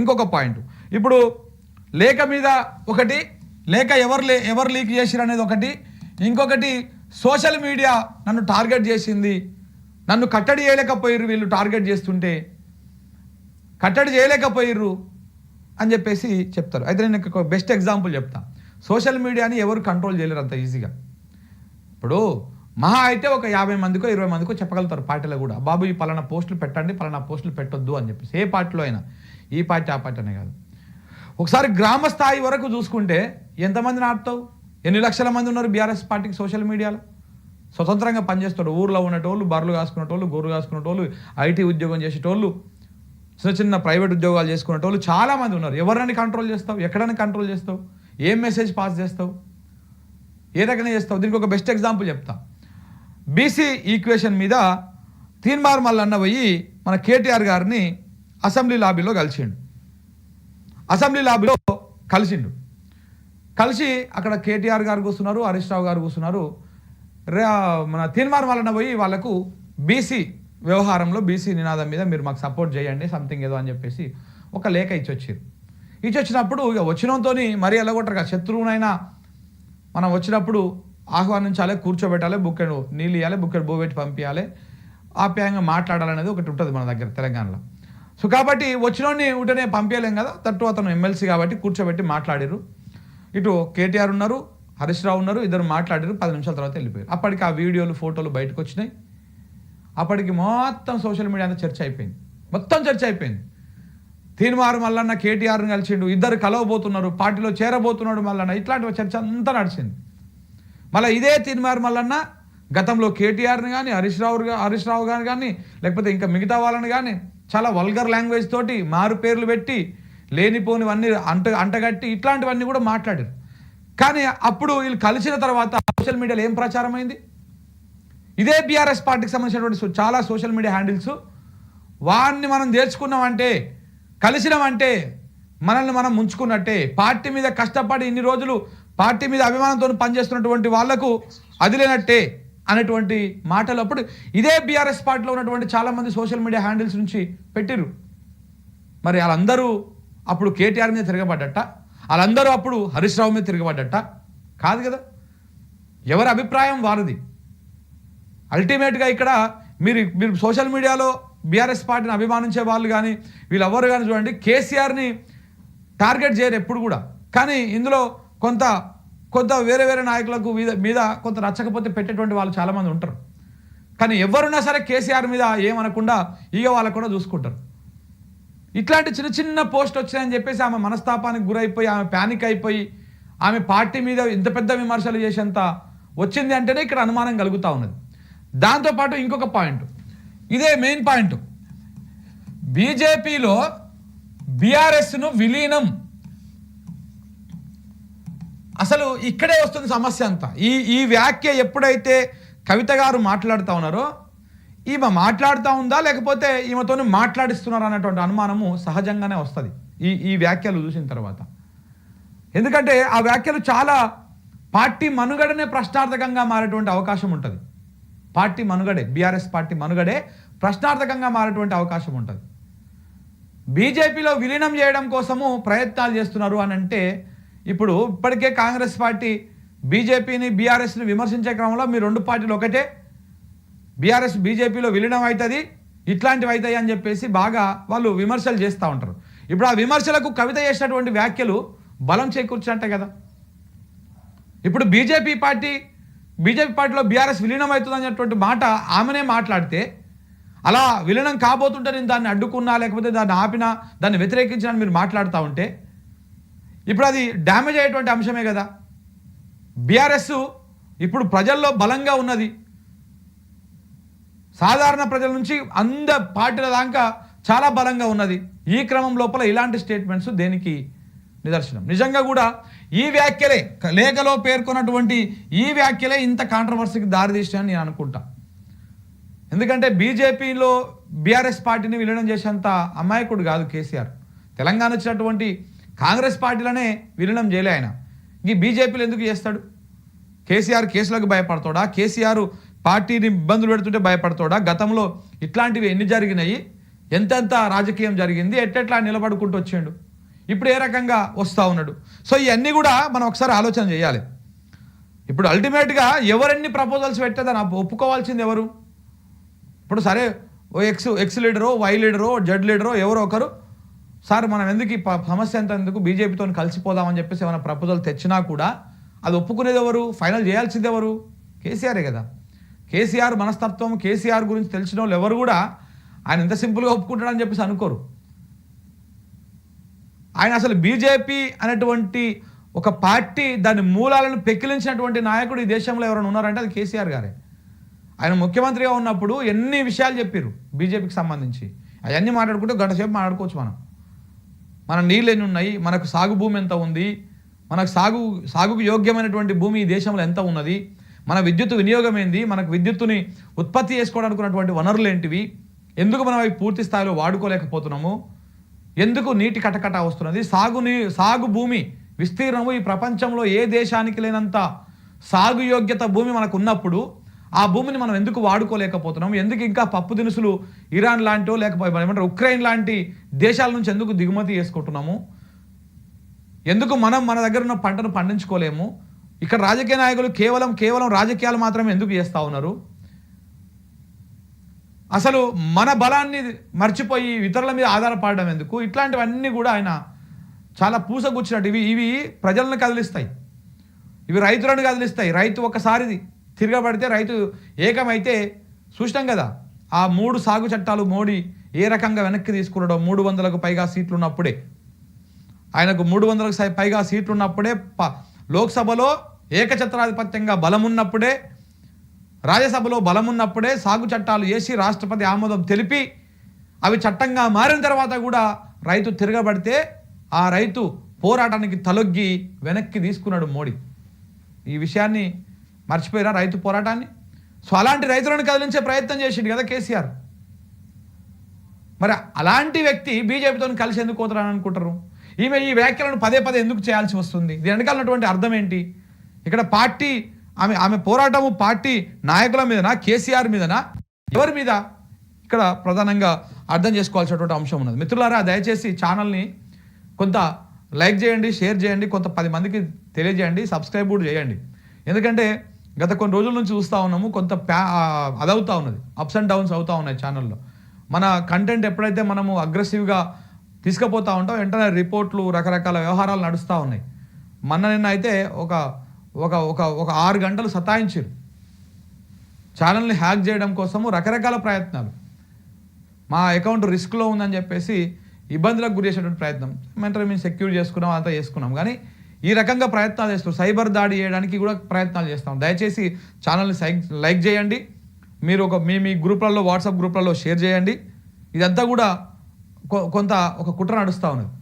ఇంకొక పాయింట్ ఇప్పుడు లేఖ మీద ఒకటి లేఖ ఎవరు లీక్ చేసిరు అనేది ఒకటి ఇంకొకటి సోషల్ మీడియా నన్ను టార్గెట్ చేసింది నన్ను కట్టడి చేయలేకపోయిర్రు వీళ్ళు టార్గెట్ చేస్తుంటే కట్టడి చేయలేకపోయిర్రు అని చెప్పేసి చెప్తారు. అయితే నేను ఒక బెస్ట్ ఎగ్జాంపుల్ చెప్తా. సోషల్ మీడియాని ఎవరు కంట్రోల్ చేయలేరు అంత ఈజీగా. ఇప్పుడు మహా అయితే ఒక 50 మందికో 20 మందికో చెప్పగలుగుతారు పార్టీలో కూడా, బాబు ఈ పలానా పోస్టులు పెట్టండి పలానా పోస్టులు పెట్టొద్దు అని చెప్పేసి. ఏ పార్టీలో అయినా, ఈ పార్టీ ఆ పార్టీ అనే కాదు. ఒకసారి గ్రామ స్థాయి వరకు చూసుకుంటే ఎంతమందిని ఆపుతావు? ఎన్ని లక్షల మంది ఉన్నారు బీఆర్ఎస్ పార్టీకి సోషల్ మీడియాలో స్వతంత్రంగా పనిచేస్తాడు. ఊర్లో ఉన్నటోళ్ళు, బర్రెలు కాసుకునేటోళ్ళు, గొర్రెలు కాసుకునేటోళ్ళు, ఐటీ ఉద్యోగం చేసేటోళ్ళు, చిన్న ప్రైవేట్ ఉద్యోగాలు చేసుకునేటోళ్ళు చాలామంది ఉన్నారు. ఎవరిని కంట్రోల్ చేస్తావు? ఎక్కడైనా కంట్రోల్ చేస్తావు? ఏం మెసేజ్ పాస్ చేస్తావు? ఏ రకంగా చేస్తావు? దీనికి ఒక బెస్ట్ ఎగ్జాంపుల్ చెప్తా. బీసీ ఈక్వేషన్ మీద తీన్మార్ మల్లన్న పోయి మన కేటీఆర్ గారిని అసెంబ్లీ లాబీలో కలిసిండు. అసెంబ్లీ లాబీలో కలిసి అక్కడ కేటీఆర్ గారు కూర్చున్నారు, హరీష్ రావు గారు కూర్చున్నారు. మన తీన్మార్ మల్లన్న పోయి వాళ్ళకు బీసీ వ్యవహారంలో బీసీ నినాదం మీద మీరు మాకు సపోర్ట్ చేయండి సంథింగ్ ఏదో అని చెప్పేసి ఒక లేఖ ఇచ్చొచ్చినప్పుడు ఇక వచ్చినంతో మరీ ఎలాగొట్టరు కదా, శత్రువునైనా మనం వచ్చినప్పుడు ఆహ్వానించాలి, కూర్చోబెట్టాలి, బుక్కెడు నీళ్ళు ఇవ్వాలి, బుక్కెడు బోబెట్టి పంపించాలి, ఆప్యాయంగా మాట్లాడాలనేది ఒకటి ఉంటుంది మన దగ్గర తెలంగాణలో. సో కాబట్టి వచ్చినోడిని ఉంటేనే పంపించలేం కదా, తట్టు అతను ఎమ్మెల్సీ కాబట్టి కూర్చోబెట్టి మాట్లాడారు. ఇటు కేటీఆర్ ఉన్నారు, హరీష్ రావు ఉన్నారు, ఇద్దరు మాట్లాడారు. 10 నిమిషాల తర్వాత వెళ్ళిపోయారు. అప్పటికి ఆ వీడియోలు ఫోటోలు బయటకు వచ్చినాయి. అప్పటికి మొత్తం సోషల్ మీడియా అంతా చర్చ అయిపోయింది. తీన్మార్ మల్లన్న కేటీఆర్ని కలిసిండు, ఇద్దరు కలవబోతున్నారు, పార్టీలో చేరబోతున్నాడు మల్లన్న, ఇట్లాంటి చర్చ అంతా నడిచింది. మళ్ళీ ఇదే తీన్మార్ మల్లన్న గతంలో కేటీఆర్ని కానీ హరీష్ రావు గారు కానీ లేకపోతే ఇంకా మిగతా వాళ్ళని కానీ చాలా వల్గర్ లాంగ్వేజ్ తోటి మారు పేర్లు పెట్టి లేనిపోనివన్నీ అంటగట్టి ఇట్లాంటివన్నీ కూడా మాట్లాడారు. కానీ అప్పుడు వీళ్ళు కలిసిన తర్వాత సోషల్ మీడియాలో ఏం ప్రచారం అయింది? ఇదే బీఆర్ఎస్ పార్టీకి సంబంధించినటువంటి చాలా సోషల్ మీడియా హ్యాండిల్స్ వాడిని మనం చేర్చుకున్నామంటే, కలిసినామంటే మనల్ని మనం ముంచుకున్నట్టే, పార్టీ మీద కష్టపడి ఇన్ని రోజులు పార్టీ మీద అభిమానంతో పనిచేస్తున్నటువంటి వాళ్లకు అది లేనట్టే అనేటువంటి మాటలు అప్పుడు ఇదే బీఆర్ఎస్ పార్టీలో ఉన్నటువంటి చాలామంది సోషల్ మీడియా హ్యాండిల్స్ నుంచి పెట్టిరు. మరి వాళ్ళందరూ అప్పుడు కేటీఆర్ మీద తిరగబడ్డట, వాళ్ళందరూ అప్పుడు హరీష్ రావు మీద తిరగబడ్డట కాదు కదా. ఎవరి అభిప్రాయం వారిది. అల్టిమేట్గా ఇక్కడ మీరు సోషల్ మీడియాలో బీఆర్ఎస్ పార్టీని అభిమానించే వాళ్ళు కానీ వీళ్ళెవరు కానీ చూడండి, కేసీఆర్ని టార్గెట్ చేయరు ఎప్పుడు కూడా. కానీ ఇందులో కొంత వేరే నాయకులకు మీద కొంత నచ్చకపోతే పెట్టేటువంటి వాళ్ళు చాలామంది ఉంటారు. కానీ ఎవరున్నా సరే కేసీఆర్ మీద ఏమనకుండా ఇక వాళ్ళకు కూడా చూసుకుంటారు. ఇట్లాంటి చిన్న పోస్ట్ వచ్చాయని చెప్పేసి ఆమె మనస్తాపానికి గురైపోయి ఆమె ప్యానిక్ అయిపోయి ఆమె పార్టీ మీద ఇంత పెద్ద విమర్శలు చేసేంత వచ్చింది అంటేనే ఇక్కడ అనుమానం కలుగుతూ ఉన్నది. దాంతోపాటు ఇంకొక పాయింట్, ఇదే మెయిన్ పాయింట్, బీజేపీలో బీఆర్ఎస్ను విలీనం. అసలు ఇక్కడే వస్తుంది సమస్య అంతా. ఈ వ్యాఖ్య ఎప్పుడైతే కవిత గారు మాట్లాడుతూ ఉన్నారో, ఈమె మాట్లాడుతూ ఉందా లేకపోతే ఈమెతో మాట్లాడిస్తున్నారు అన్నటువంటి అనుమానము సహజంగానే వస్తుంది ఈ వ్యాఖ్యలు చూసిన తర్వాత. ఎందుకంటే ఆ వ్యాఖ్యలు చాలా పార్టీ మనుగడనే ప్రశ్నార్థకంగా మారేటువంటి అవకాశం ఉంటుంది. పార్టీ మనుగడే, బీఆర్ఎస్ పార్టీ మనుగడే ప్రశ్నార్థకంగా మారేటువంటి అవకాశం ఉంటుంది. బీజేపీలో విలీనం చేయడం కోసము ప్రయత్నాలు చేస్తున్నారు అని అంటే, ఇప్పుడు ఇప్పటికే కాంగ్రెస్ పార్టీ బీజేపీని బీఆర్ఎస్ని విమర్శించే క్రమంలో మీ రెండు పార్టీలు ఒకటే, బీఆర్ఎస్ బీజేపీలో విలీనం అవుతుంది, ఇట్లాంటివి అవుతాయి అని చెప్పేసి బాగా వాళ్ళు విమర్శలు చేస్తూ ఉంటారు. ఇప్పుడు ఆ విమర్శలకు కవిత చేసినటువంటి వ్యాఖ్యలు బలం చేకూర్చినట్టే కదా. ఇప్పుడు బీజేపీ పార్టీలో బీఆర్ఎస్ విలీనం అవుతుంది అనేటువంటి మాట ఆమెనే మాట్లాడితే, అలా విలీనం కాబోతుంటే నేను దాన్ని అడ్డుకున్నా లేకపోతే దాన్ని ఆపినా దాన్ని వ్యతిరేకించినా మీరు మాట్లాడుతూ ఉంటే ఇప్పుడు అది డ్యామేజ్ అయ్యేటువంటి అంశమే కదా. బీఆర్ఎస్ ఇప్పుడు ప్రజల్లో బలంగా ఉన్నది, సాధారణ ప్రజల నుంచి అంద పార్టీల దాకా చాలా బలంగా ఉన్నది. ఈ క్రమం లోపల ఇలాంటి స్టేట్మెంట్స్ దేనికి నిదర్శనం? నిజంగా కూడా ఈ వ్యాఖ్యలే, లేఖలో పేర్కొన్నటువంటి ఈ వ్యాఖ్యలే ఇంత కాంట్రవర్సీకి దారితీస్తాయని నేను అనుకుంటా. ఎందుకంటే బీజేపీలో బీఆర్ఎస్ పార్టీని విలీనం చేసేంత అమాయకుడు కాదు కేసీఆర్. తెలంగాణ వచ్చినటువంటి కాంగ్రెస్ పార్టీలనే విలీనం చేయలే ఆయన. ఈ బీజేపీలో ఎందుకు చేస్తాడు? కేసీఆర్ కేసులకు భయపడతాడా? కేసీఆర్ పార్టీని ఇబ్బందులు పెడుతుంటే భయపడతాడా? గతంలో ఇట్లాంటివి ఎన్ని జరిగినాయి? ఎంతెంత రాజకీయం జరిగింది, ఎట్టెట్లా నిలబడుకుంటూ వచ్చిండు, ఇప్పుడు ఏ రకంగా వస్తూ ఉన్నాడు. సో ఇవన్నీ కూడా మనం ఒకసారి ఆలోచన చేయాలి. ఇప్పుడు అల్టిమేట్గా ఎవరెన్ని ప్రపోజల్స్ పెట్టేదని ఒప్పుకోవాల్సింది ఎవరు? ఇప్పుడు సరే ఓ ఎక్స్ లీడరో, వై లీడరో, జెడ్ లీడరో ఎవరో ఒకరు సార్ మనం ఎందుకు ఈ సమస్య ఎంత ఎందుకు బీజేపీతో కలిసిపోదామని చెప్పేసి ఏమైనా ప్రపోజల్ తెచ్చినా కూడా అది ఒప్పుకునేది ఎవరు? ఫైనల్ చేయాల్సింది ఎవరు? కేసీఆరే కదా. కేసీఆర్ మనస్తత్వం, కేసీఆర్ గురించి తెలిసిన వాళ్ళు ఎవరు కూడా ఆయన ఇంత సింపుల్గా ఒప్పుకుంటాడని చెప్పేసి అనుకోరు. ఆయన అసలు బీజేపీ అనేటువంటి ఒక పార్టీ దాని మూలాలను పెకిలించినటువంటి నాయకుడు ఈ దేశంలో ఎవరైనా ఉన్నారంటే అది కేసీఆర్ గారే. ఆయన ముఖ్యమంత్రిగా ఉన్నప్పుడు ఎన్ని విషయాలు చెప్పారు బీజేపీకి సంబంధించి, అవన్నీ మాట్లాడుకుంటే గంట సేపు మాట్లాడుకోవచ్చు. మన నీళ్ళు ఎన్ని ఉన్నాయి, మనకు సాగు భూమి ఎంత ఉంది, మనకు సాగుకు యోగ్యమైనటువంటి భూమి ఈ దేశంలో ఎంత ఉన్నది, మన విద్యుత్ వినియోగం ఏంది, మనకు విద్యుత్తుని ఉత్పత్తి చేసుకోవడానికి ఉన్నటువంటి వనరులు ఏంటివి, ఎందుకు మనం అవి పూర్తి స్థాయిలో వాడుకోలేకపోతున్నాము, ఎందుకు నీటి కటకట వస్తున్నది, సాగు భూమి విస్తీర్ణము ఈ ప్రపంచంలో ఏ దేశానికి లేనంత సాగు యోగ్యత భూమి మనకు ఉన్నప్పుడు ఆ భూమిని మనం ఎందుకు వాడుకోలేకపోతున్నాము, ఎందుకు ఇంకా పప్పు దినుసులు ఇరాన్ లాంటివో లేకపోతే ఏమంటారు ఉక్రెయిన్ లాంటి దేశాల నుంచి ఎందుకు దిగుమతి చేసుకుంటున్నాము, ఎందుకు మనం మన దగ్గర ఉన్న పంటను పండించుకోలేము, ఇక్కడ రాజకీయ నాయకులు కేవలం రాజకీయాలు మాత్రమే ఎందుకు చేస్తూ ఉన్నారు, అసలు మన బలాన్ని మర్చిపోయి ఇతరుల మీద ఆధారపడడం ఎందుకు, ఇట్లాంటివన్నీ కూడా ఆయన చాలా పూసగుచ్చినట్టు ఇవి ప్రజలను కదిలిస్తాయి, ఇవి రైతులను కదిలిస్తాయి. రైతు ఒకసారి తిరగబడితే రైతు ఏకమైతే చూసినాం కదా. ఆ 3 సాగు చట్టాలు మోడీ ఏ రకంగా వెనక్కి తీసుకున్నాడో, 300కు పైగా సీట్లు ఉన్నప్పుడే, ఆయనకు 300కు పైగా సీట్లు ఉన్నప్పుడే, లోక్సభలో ఏకఛత్రాధిపత్యంగా బలం ఉన్నప్పుడే, రాజ్యసభలో బలం ఉన్నప్పుడే సాగు చట్టాలు వేసి రాష్ట్రపతి ఆమోదం తెలిపి అవి చట్టంగా మారిన తర్వాత కూడా రైతు తిరగబడితే ఆ రైతు పోరాటానికి తలొగ్గి వెనక్కి తీసుకున్నాడు మోడీ. ఈ విషయాన్ని మర్చిపోయినా రైతు పోరాటాన్ని. సో అలాంటి రైతులను కదిలించే ప్రయత్నం చేసిండు కదా కేసీఆర్. మరి అలాంటి వ్యక్తి బీజేపీతో కలిసి ఎందుకు పోతారని అనుకుంటారు? ఈ వ్యాఖ్యలను పదే ఎందుకు చేయాల్సి వస్తుంది? దీని వెనకాలన్నటువంటి అర్థం ఏంటి? ఇక్కడ పార్టీ ఆమె పోరాటము పార్టీ నాయకుల మీదనా, కేసీఆర్ మీదనా, ఎవరి మీద? ఇక్కడ ప్రధానంగా అర్థం చేసుకోవాల్సినటువంటి అంశం ఉన్నది. మిత్రులారా, దయచేసి ఛానల్ని కొంత లైక్ చేయండి, షేర్ చేయండి, కొంత 10 మందికి తెలియజేయండి, సబ్స్క్రైబ్ కూడా చేయండి. ఎందుకంటే గత కొన్ని రోజుల నుంచి చూస్తూ ఉన్నాము, కొంత అదవుతూ ఉన్నది, అప్స్ అండ్ డౌన్స్ అవుతూ ఉన్నాయి ఛానల్లో. మన కంటెంట్ ఎప్పుడైతే మనము అగ్రెసివ్గా తీసుకుపోతూ ఉంటాం వెంటనే రిపోర్ట్లు, రకరకాల వ్యవహారాలు నడుస్తూ ఉన్నాయి. నిన్న అయితే ఒక 6 గంటలు సతాయించారు ఛానల్ని హ్యాక్ చేయడం కోసము, రకరకాల ప్రయత్నాలు. మా అకౌంట్ రిస్క్లో ఉందని చెప్పేసి ఇబ్బందులకు గురి చేసేటువంటి ప్రయత్నం. మేము సెక్యూర్ చేసుకున్నాం, అంతా చేసుకున్నాం, కానీ ఈ రకంగా ప్రయత్నాలు చేస్తాం, సైబర్ దాడి చేయడానికి కూడా ప్రయత్నాలు చేస్తాం. దయచేసి ఛానల్ని లైక్ చేయండి, మీరు మీ గ్రూప్లలో, వాట్సాప్ గ్రూప్లలో షేర్ చేయండి. ఇదంతా కూడా కొంత ఒక కుట్ర నడుస్తూ ఉన్నది.